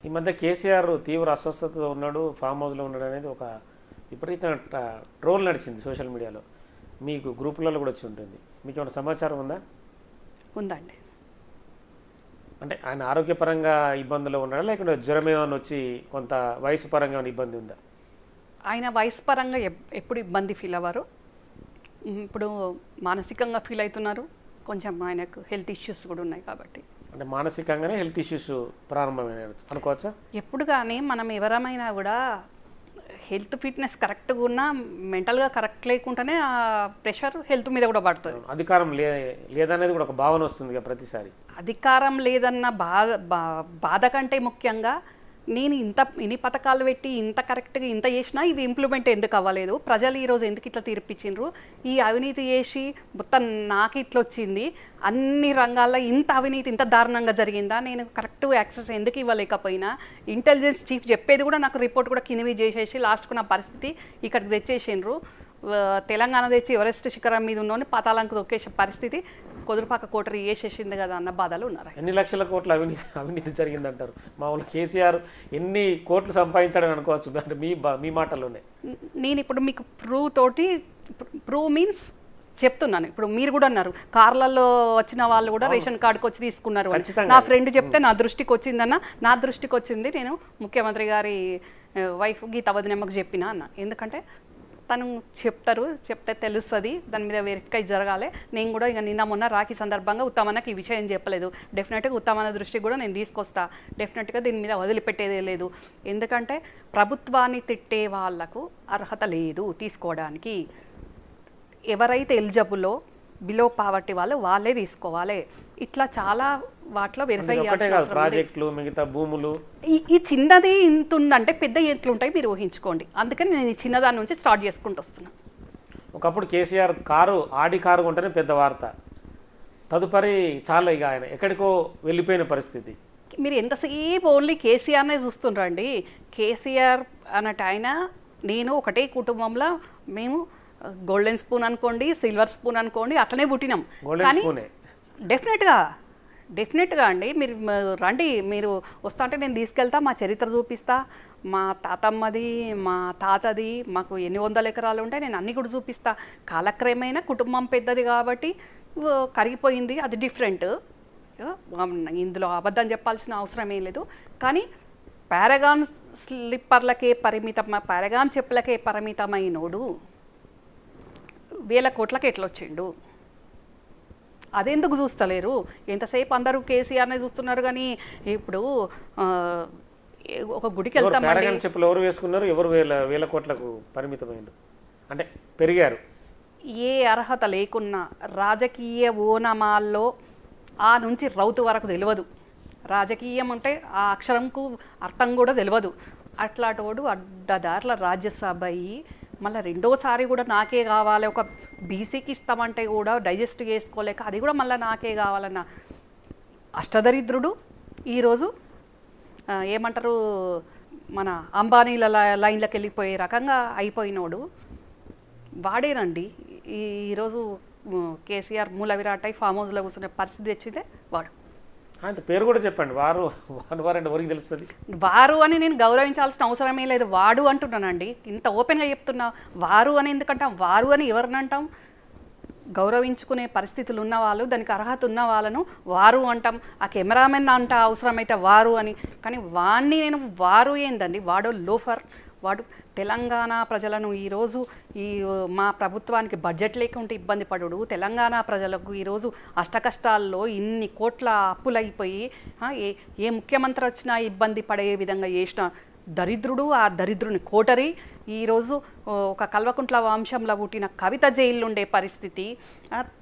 ఈ మధ్య కేసీఆర్ తీవ్ర అస్వస్థతతో ఉన్నాడు, ఫామ్ హౌస్లో ఉన్నాడు అనేది ఒక విపరీతమైన ట్రోల్ నడిచింది సోషల్ మీడియాలో. మీకు గ్రూపులలో కూడా వచ్చి ఉంటుంది. మీకు ఏమైనా సమాచారం ఉందా? ఉందండి. అంటే ఆయన ఆరోగ్యపరంగా ఇబ్బందులు ఉన్నాడా, లేకుంటే జ్వరం ఏమైనా వచ్చి కొంత వయసు పరంగా ఏమైనా ఇబ్బంది ఉందా? ఆయన వయసు పరంగా ఎప్పుడు ఇబ్బంది ఫీల్ అవ్వరు. ఇప్పుడు మానసికంగా ఫీల్ అవుతున్నారు. కొంచెం ఆయనకు హెల్త్ ఇష్యూస్ కూడా ఉన్నాయి కాబట్టి. అంటే మానసికంగానే హెల్త్ ఇష్యూస్ ప్రారంభమైన అనుకోవచ్చా? ఎప్పుడు కానీ మనం ఎవరమైనా కూడా హెల్త్ ఫిట్నెస్ కరెక్ట్గా ఉన్నా మెంటల్గా కరెక్ట్ లేకుండానే ఆ ప్రెషర్ హెల్త్ మీద కూడా పడుతుంది. అధికారం లేదనేది కూడా ఒక భావన వస్తుంది ప్రతిసారి. అధికారం లేదన్న బాధ కంటే ముఖ్యంగా నేను ఇన్ని పథకాలు పెట్టి ఇంత కరెక్ట్గా ఇంత చేసినా ఇవి ఇంప్లిమెంట్ ఎందుకు అవ్వలేదు, ప్రజలు ఈరోజు ఎందుకు ఇట్లా తీర్పిచ్చిండ్రు, ఈ అవినీతి చేసి మొత్తం నాకు ఇట్లా వచ్చింది, అన్ని రంగాల్లో ఇంత అవినీతి ఇంత దారుణంగా జరిగిందా, నేను కరెక్ట్ యాక్సెస్ ఎందుకు ఇవ్వలేకపోయినా, ఇంటెలిజెన్స్ చీఫ్ చెప్పేది కూడా నాకు రిపోర్ట్ కూడా కిందివి చేసేసి లాస్ట్కు నా పరిస్థితి ఇక్కడికి తెచ్చేసిండ్రు. తెలంగాణ తెచ్చి ఎవరెస్ట్ శిఖరం మీద ఉన్నోని పాతాళంకు దొక్కేసే పరిస్థితి కుదురుపాక కోటరీ వేసేసింది కదా అన్న బాధలు ఉన్నారు. ఎన్ని లక్షల కోట్ల అవినీతి జరిగిందంటారు? మామూలు కేసీఆర్ ఎన్ని కోట్లు సంపాదించాడని అనుకోవచ్చు అంటే మీ మాటల్లోనే. నేను ఇప్పుడు మీకు ప్రూవ్ మీన్స్ చెప్తున్నాను. ఇప్పుడు మీరు కూడా అన్నారు కార్లలో వచ్చిన వాళ్ళు కూడా రేషన్ కార్డుకి వచ్చి తీసుకున్నారు. నా ఫ్రెండ్ చెప్తే నా దృష్టికి వచ్చిందన్న, నా దృష్టికి వచ్చింది, నేను ముఖ్యమంత్రి గారి వైఫ్ గీతా వదినమ్మకు చెప్పినా అన్న. ఎందుకంటే తను చెప్తే తెలుస్తుంది, దాని మీద వెరిఫై జరగాలి. నేను కూడా ఇక నిన్న మొన్న రాఖీ సందర్భంగా ఉత్తమన్నకి ఈ విషయం చెప్పలేదు. డెఫినెట్గా ఉత్తమన్న దృష్టికి కూడా నేను తీసుకొస్తా. డెఫినెట్గా దీని మీద వదిలిపెట్టేదే లేదు. ఎందుకంటే ప్రభుత్వాన్ని తిట్టే వాళ్లకు అర్హత లేదు తీసుకోవడానికి. ఎవరైతే ఎలిజిబుల్లో బిలో పావర్టీ వాళ్ళే తీసుకోవాలి. ఇట్లా చాలా వాటిలో వెరిఫై ప్రాజెక్టులు, మిగతా భూములు. ఈ చిన్నది ఇంత ఉందంటే పెద్ద ఎట్లుంటాయి మీరు ఊహించుకోండి. అందుకని నేను ఈ చిన్నదాని నుంచి స్టార్ట్ చేసుకుంటూ వస్తున్నాను. ఒకప్పుడు కేసీఆర్ ఆడి కారు కొంటేనే పెద్ద వార్త. తదుపరి చాలా ఇక ఆయన ఎక్కడికో వెళ్ళిపోయిన పరిస్థితి. మీరు ఎంతసేపు ఓన్లీ కేసీఆర్నే చూస్తుండ్రండి. కేసీఆర్ అన్నట్టు ఆయన నేను ఒకటే కుటుంబంలో మేము గోల్డెన్ స్పూన్ అనుకోండి, సిల్వర్ స్పూన్ అనుకోండి, అట్లనే పుట్టినాం. కానీ డెఫినెట్గా అండి మీరు రండి, మీరు వస్తా అంటే నేను తీసుకెళ్తా, మా చరిత్ర చూపిస్తా, మా తాతమ్మది మా తాతది మాకు ఎన్ని వందల ఎకరాలు ఉంటాయి నేను అన్నీ కూడా చూపిస్తా. కాలక్రమేణా కుటుంబం పెద్దది కాబట్టి కరిగిపోయింది, అది డిఫరెంట్. ఇందులో అబద్ధం చెప్పాల్సిన అవసరం ఏం లేదు. కానీ పారగాన్ స్లిప్పర్లకే పారగాన్ చెప్పులకే పరిమితమైనోడు వేల కోట్లకి ఎట్లా వచ్చిండు? అదెందుకు చూస్తలేరు? ఎంతసేపు అందరూ కేసీఆర్నే చూస్తున్నారు. కానీ ఇప్పుడు ఒక గుడికి వెళ్తాం, చెప్పులు ఎవరు వేసుకున్నారు, ఎవరు వేల కోట్లకు పరిమితమైండు అంటే పెరిగారు. ఏ అర్హత లేకున్నా రాజకీయ ఓనమాల్లో ఆ నుంచి రౌతు వరకు తెలియదు. రాజకీయం అంటే ఆ అక్షరంకు అర్థం కూడా తెలియదు. అట్లాంటి అడ్డదారుల రాజ్యసభ అయ్యి మళ్ళీ రెండోసారి కూడా నాకే కావాలి, ఒక బీసీకి ఇస్తామంటే కూడా డైజెస్ట్ చేసుకోలేక అది కూడా మళ్ళీ నాకే కావాలన్న అష్టదరిద్రుడు ఈరోజు ఏమంటారు మన అంబానీల లైన్లకు వెళ్ళిపోయే రకంగా అయిపోయినోడు వాడేనండి. ఈరోజు కేసీఆర్ మూల విరాట్ అయి ఫామ్ హౌస్లో కూర్చునే పరిస్థితి తెచ్చిందే వాడు. అంత పేరు కూడా చెప్పండి, వారు అంటే ఎవరికి తెలుస్తుంది? వారు అని నేను గౌరవించాల్సిన అవసరమే లేదు, వాడు అంటున్నానండి. ఇంత ఓపెన్గా చెప్తున్నా వారు అని ఎందుకంటాం? వారు అని ఎవరిని అంటాం? గౌరవించుకునే పరిస్థితులు ఉన్న వాళ్ళు, దానికి అర్హత ఉన్న వాళ్ళను వారు అంటాం. ఆ కెమెరామెన్ అంట అవసరమైతే వారు అని. కానీ వాడిని నేను వారు ఏందండి, వాడు లోఫర్. వాడు తెలంగాణ ప్రజలను ఈరోజు మా ప్రభుత్వానికి బడ్జెట్ లేకుంటే ఇబ్బంది పడుడు, తెలంగాణ ప్రజలకు ఈరోజు అష్టకష్టాల్లో ఇన్ని కోట్ల అప్పులైపోయి ఏ ముఖ్యమంత్రి వచ్చినా ఇబ్బంది పడే విధంగా చేసిన దరిద్రుడు. ఆ దరిద్రుని కోటరి ఈరోజు ఒక కల్వకుంట్ల వంశంలో పుట్టిన కవిత జైల్లో ఉండే పరిస్థితి,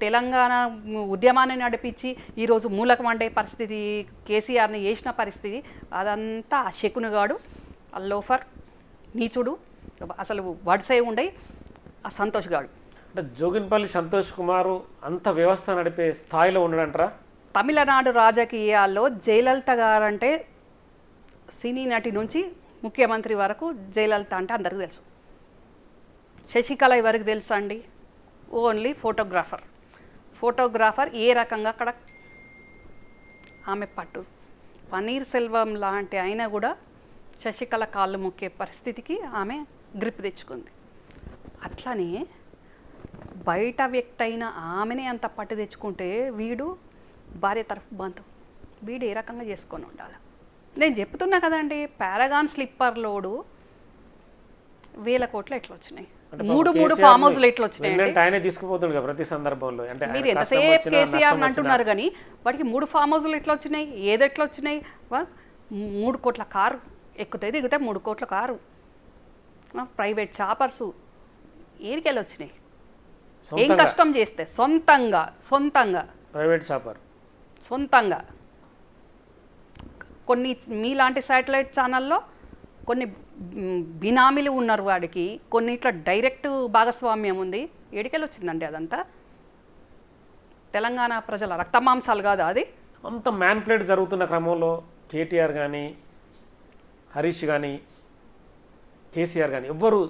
తెలంగాణ ఉద్యమాన్ని నడిపించి ఈరోజు మూలకం వండే పరిస్థితి, కేసీఆర్ని చేసిన పరిస్థితి, అదంతా ఆ శకునుగాడు, ఆ లోఫర్, నీచుడు, అసలు వడ్సే ఉండే ఆ సంతోష్ గాడు. అంటే జోగిన్పల్లి సంతోష్ కుమారు అంత వ్యవస్థ నడిపే స్థాయిలో ఉన్నాడంటారా? తమిళనాడు రాజకీయాల్లో జయలలిత గారంటే సినీ నటి నుంచి ముఖ్యమంత్రి వరకు జయలలిత అంటే అందరికీ తెలుసు. శశికళ ఎవరికి తెలుసా అండి? ఓన్లీ ఫోటోగ్రాఫర్ ఏ రకంగా అక్కడ ఆమె పన్నీర్ సెల్వం లాంటి అయినా కూడా శశికళ కాళ్ళు మొక్కే పరిస్థితికి ఆమె గ్రిప్ తెచ్చుకుంది. అట్లనే బయట వ్యక్తి అయిన ఆమెనే అంత పట్టు తెచ్చుకుంటే వీడు భార్య తరఫు బంధు వీడు ఏ రకంగా చేసుకొని ఉండాలి? నేను చెప్తున్నా కదండి, పారాగాన్ స్లిప్పర్ లోడు 1000 కోట్లు ఎట్లా వచ్చినాయి, మూడు ఫామ్ హౌస్లు ఎట్లా వచ్చినాయి? ఆయనే తీసుకుపోతుంది కదా ప్రతి సందర్భంలో. అంటే మీరు ఎంతసేపు కేసీఆర్ అంటున్నారు కానీ వాడికి 3 ఫామ్ హౌస్లు ఎట్లా వచ్చినాయి, ఏది ఎట్లా వచ్చినాయి? 3 కోట్ల కారు ఎక్కుతే దిగితే 3 కోట్ల కారు, ప్రైవేట్ చాపర్సు ఏరికెళ్ళి వచ్చినాయి. ఏం కష్టం చేస్తే సొంతంగా ప్రైవేట్ చాపర్ సొంతంగా కొన్ని మీలాంటి శాటిలైట్ ఛానల్లో కొన్ని బినామీలు ఉన్నారు వాడికి, కొన్ని ఇట్లా డైరెక్ట్ భాగస్వామ్యం ఉంది. ఏడికెళ్ళి వచ్చిందండి అదంతా? తెలంగాణ ప్రజల రక్తమాంసాలు కాదు అది. అంత మ్యాన్ప్లేట్ జరుగుతున్న క్రమంలో కేటీఆర్ కానీ హరీష్ కానీ కేసీఆర్ కానీ ఎవ్వరు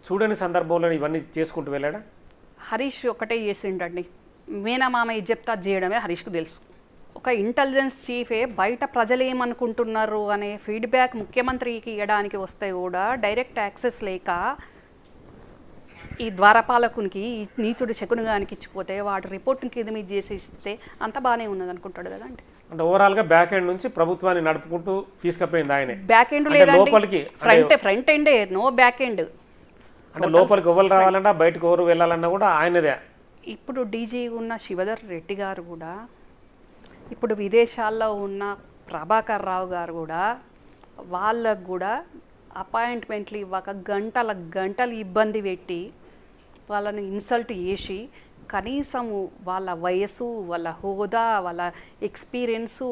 చూడని సందర్భంలో ఇవన్నీ చేసుకుంటూ వెళ్ళాడా? హరీష్ ఒకటే చేసిండండి, మేనమామ ఇది చెప్తా చేయడమే హరీష్కు తెలుసు. ఒక ఇంటెలిజెన్స్ చీఫే బయట ప్రజలు ఏమనుకుంటున్నారు అనే ఫీడ్బ్యాక్ ముఖ్యమంత్రికి ఇవ్వడానికి వస్తే కూడా డైరెక్ట్ యాక్సెస్ లేక ఈ ద్వారపాలకునికి ఈ నీచుడు శకునుగానికి ఇచ్చిపోతే వాడు రిపోర్ట్ని కింద మీద చేసి ఇస్తే అంత బాగానే ఉన్నది అనుకుంటాడు కదండి. అంటే ఓవరాల్గా బ్యాక్ ఎండ్ నుంచి ప్రభుత్వాన్ని నడుపుకుంటూ తీసుకుపోయింది ఆయనే. బ్యాక్ ఎండ్ లేదండి, ఫ్రంట్ ఎండే, నో బ్యాక్ ఎండ్. అంటే లోపలికి ఎవరు రావాలన్నా బయటకు ఎవరు వెళ్ళాలన్నా కూడా ఆయనదే. ఇప్పుడు డీజీ ఉన్న శివధర్ రెడ్డి గారు కూడా, ఇప్పుడు విదేశాల్లో ఉన్న ప్రభాకర్ రావు గారు కూడా, వాళ్ళకు కూడా అపాయింట్మెంట్లు ఇవ్వక గంటలు ఇబ్బంది పెట్టి వాళ్ళని ఇన్సల్ట్ చేసి కనీసము వాళ్ళ వయసు, వాళ్ళ హోదా, వాళ్ళ ఎక్స్పీరియన్సు,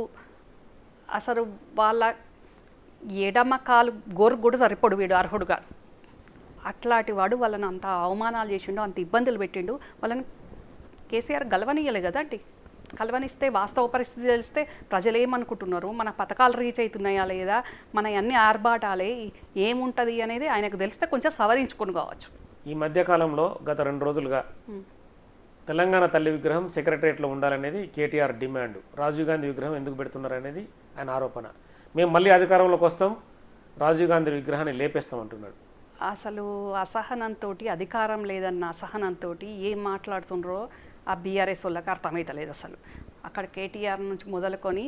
అసలు వాళ్ళ ఎడమ కాలు గోరు కూడా సరిపడు వీడు అర్హుడుగా. అట్లాంటి వాడు వాళ్ళని అంత అవమానాలు చేసిండు, అంత ఇబ్బందులు పెట్టిండు. వాళ్ళని కేసీఆర్ గెలవనీయలే కదండి. కలవనిస్తే వాస్తవ పరిస్థితి తెలిస్తే ప్రజలు ఏమనుకుంటున్నారు, మన పథకాలు రీచ్ అవుతున్నాయా లేదా, మన అన్ని ఆర్భాటాలే ఏముంటుంది అనేది ఆయనకు తెలిస్తే కొంచెం సవరించుకొని కావచ్చు. ఈ మధ్యకాలంలో గత 2 రోజులుగా తెలంగాణ తల్లి విగ్రహం సెక్రటరియట్లో ఉండాలనేది కేటీఆర్ డిమాండ్. రాజీవ్ గాంధీ విగ్రహం ఎందుకు పెడుతున్నారు అనేది ఆయన ఆరోపణ. మేము మళ్ళీ అధికారంలోకి వస్తాం, రాజీవ్ గాంధీ విగ్రహాన్ని లేపేస్తాం అంటున్నాడు. అసలు అసహనంతో, అధికారం లేదన్న అసహనంతో ఏం మాట్లాడుతుండ్రో ఆ బీఆర్ఎస్ వాళ్ళకి అర్థమవుతలేదు. అసలు అక్కడ కేటీఆర్ నుంచి మొదలుకొని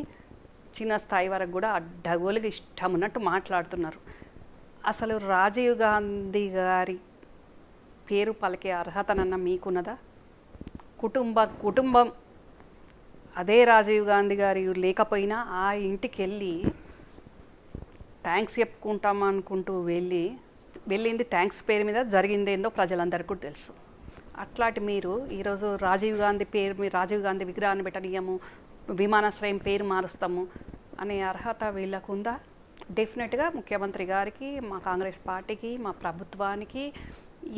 చిన్న స్థాయి వరకు కూడా అడ్డగోలుగా ఇష్టం ఉన్నట్టు మాట్లాడుతున్నారు. అసలు రాజీవ్ గాంధీ పేరు పలికే అర్హతనన్న మీకున్నదా? కుటుంబం అదే రాజీవ్ గాంధీ గారి లేకపోయినా ఆ ఇంటికి వెళ్ళి థ్యాంక్స్ చెప్పుకుంటాం అనుకుంటూ వెళ్ళింది థ్యాంక్స్ పేరు మీద, జరిగిందేందో ప్రజలందరికీ కూడా తెలుసు. అట్లాంటి మీరు ఈరోజు రాజీవ్ గాంధీ విగ్రహాన్ని పెట్టనీయము, విమానాశ్రయం పేరు మారుస్తాము అనే అర్హత వీళ్ళకు ఉందా? డెఫినెట్గా ముఖ్యమంత్రి గారికి, మా కాంగ్రెస్ పార్టీకి, మా ప్రభుత్వానికి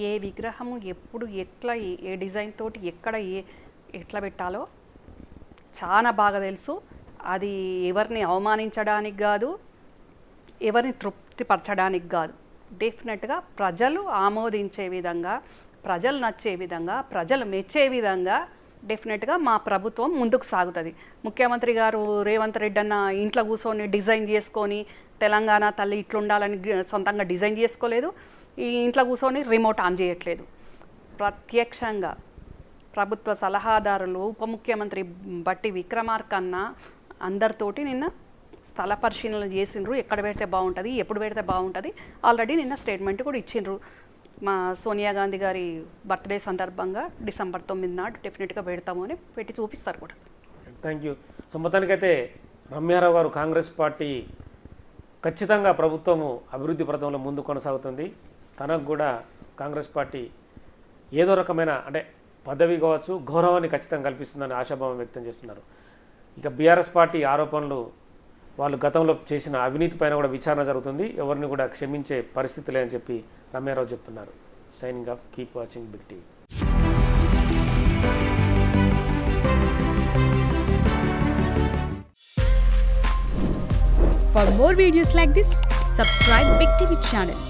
ఏ విగ్రహము ఎప్పుడు ఎట్లా ఏ డిజైన్ తోటి ఎట్లా పెట్టాలో చాలా బాగా తెలుసు. అది ఎవరిని అవమానించడానికి కాదు, ఎవరిని తృప్తిపరచడానికి కాదు. డెఫినెట్గా ప్రజలు ఆమోదించే విధంగా, ప్రజలు నచ్చే విధంగా, ప్రజలు మెచ్చే విధంగా డెఫినెట్గా మా ప్రభుత్వం ముందుకు సాగుతుంది. ముఖ్యమంత్రి గారు రేవంత్ రెడ్డి అన్న ఇంట్లో కూర్చొని డిజైన్ చేసుకొని తెలంగాణ తల్లి ఇట్లుండాలని సొంతంగా డిజైన్ చేసుకోలేదు, ఈ ఇంట్లో కూర్చొని రిమోట్ ఆన్ చేయట్లేదు. ప్రత్యక్షంగా ప్రభుత్వ సలహాదారులు, ఉప ముఖ్యమంత్రి బట్టి విక్రమార్కన్న అందరితోటి నిన్న స్థల పరిశీలన చేసిండ్రు. ఎక్కడ పెడితే బాగుంటుంది, ఎప్పుడు పెడితే బాగుంటుంది, ఆల్రెడీ నిన్న స్టేట్మెంట్ కూడా ఇచ్చిండ్రు. మా సోనియా గాంధీ గారి బర్త్డే సందర్భంగా December 9 నాడు డెఫినెట్గా పెడతాము అని పెట్టి చూపిస్తారు కూడా. Thank you. సో మొత్తానికైతే రమ్యారావు గారు కాంగ్రెస్ పార్టీ ఖచ్చితంగా ప్రభుత్వము అభివృద్ధి పథంలో ముందు కొనసాగుతుంది. తనకు కూడా కాంగ్రెస్ పార్టీ ఏదో రకమైన అంటే పదవి కావచ్చు, గౌరవాన్ని ఖచ్చితంగా కల్పిస్తుందని ఆశాభావం వ్యక్తం చేస్తున్నారు. ఇక బీఆర్ఎస్ పార్టీ ఆరోపణలు, వాళ్ళు గతంలో చేసిన అవినీతి పైన కూడా విచారణ జరుగుతుంది, ఎవరిని కూడా క్షమించే పరిస్థితి లేదని చెప్పి రమ్యారావు చెప్తున్నారు. Signing off, keep watching big TV. For more videos like this, subscribe Big TV channel.